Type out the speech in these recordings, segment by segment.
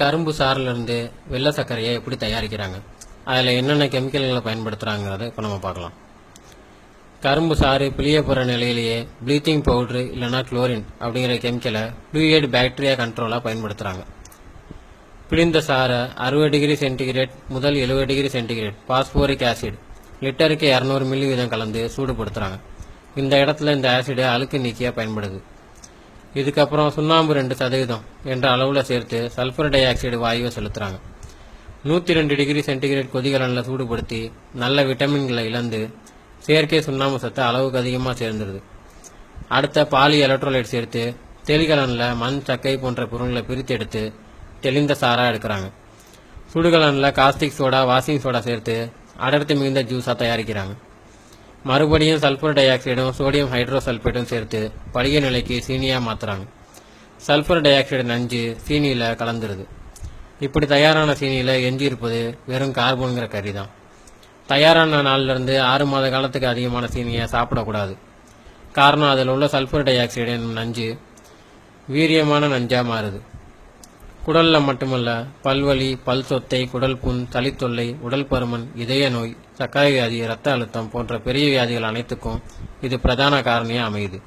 கரும்பு சாறிலிருந்து வெள்ளை சர்க்கரையை எப்படி தயாரிக்கிறாங்க, அதில் என்னென்ன கெமிக்கல்களை பயன்படுத்துகிறாங்கிறத இப்போ நம்ம பார்க்கலாம். கரும்பு சாறு பிழியப்படுற நிலையிலேயே ப்ளீச்சிங் பவுட்ரு இல்லைனா குளோரின் அப்படிங்கிற கெமிக்கலை ஃப்ளூயிட் பாக்டீரியா கண்ட்ரோலாக பயன்படுத்துகிறாங்க. பிழிந்த சாறை 60 டிகிரி சென்டிகிரேட் முதல் 70 டிகிரி சென்டிகிரேட் பாஸ்போரிக் ஆசிட் லிட்டருக்கு 200 மில்லி வீதம் கலந்து சூடுபடுத்துகிறாங்க. இந்த இடத்துல இந்த ஆசிடு அழுக்கு நீக்கியாக பயன்படுது. இதுக்கப்புறம் சுண்ணாம்பு 2% என்ற அளவில் சேர்த்து சல்ஃபர் டை ஆக்சைடு வாயுவை செலுத்துகிறாங்க. 102 டிகிரி சென்டிகிரேட் கொதிகலனில் சூடுபடுத்தி நல்ல விட்டமின்களை இழந்து செயற்கை சுண்ணாம்பு சத்து அளவுக்கு அதிகமாக சேர்ந்துருது. அடுத்த பாலி எலக்ட்ரோலைட் சேர்த்து தெளிகலனில் மண், சக்கை போன்ற பொருட்களை பிரித்து எடுத்து தெளிந்த சாராக எடுக்கிறாங்க. சுடுகலனில் காஸ்டிக் சோடா, வாஷிங் சோடா சேர்த்து அடர்த்தி மிகுந்த ஜூஸாக தயாரிக்கிறாங்க. மறுபடியும் சல்ஃபர் டை ஆக்சைடும் சோடியம் ஹைட்ரோசல்பேட்டும் சேர்த்து படிக நிலைக்கு சீனியாக மாற்றுறாங்க. சல்ஃபர் டை ஆக்சைடு நஞ்சு சீனியில் கலந்துருது. இப்படி தயாரான சீனியில் எஞ்சி இருப்பது வெறும் கார்பன்கிற கறி தான். தயாரான நாளிலிருந்து 6 மாத காலத்துக்கு அதிகமான சீனியை சாப்பிடக்கூடாது. காரணம், அதில் உள்ள சல்ஃபர் டை ஆக்சைடு நஞ்சு வீரியமான நஞ்சாக மாறுது. குடலில் மட்டுமல்ல, பல்வலி, பல் சொத்தை, குடல் புண், சளித்தொல்லை, உடல் பருமன், இதய நோய், சர்க்கரை வியாதி, இரத்த அழுத்தம் போன்ற பெரிய வியாதிகள் அனைத்துக்கும் இது பிரதான காரணியாக அமையுது.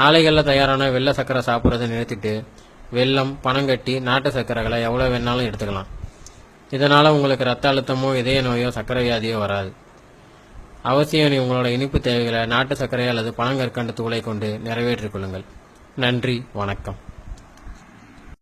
ஆலைகளில் தயாரான வெள்ளை சர்க்கரை சாப்பிட்றதை நிறுத்திட்டு வெல்லம், பனங்கட்டி, நாட்டு சர்க்கரைகளை எவ்வளோ வேணாலும் எடுத்துக்கலாம். இதனால் உங்களுக்கு இரத்த அழுத்தமோ, இதய நோயோ, சர்க்கரை வியாதியோ வராது. அவசியம் உங்களோட இனிப்பு தேவைகளை நாட்டு சர்க்கரை அல்லது பனங்கற்கண்டு தூளை கொண்டு நிறைவேற்றிக் கொள்ளுங்கள். நன்றி, வணக்கம்.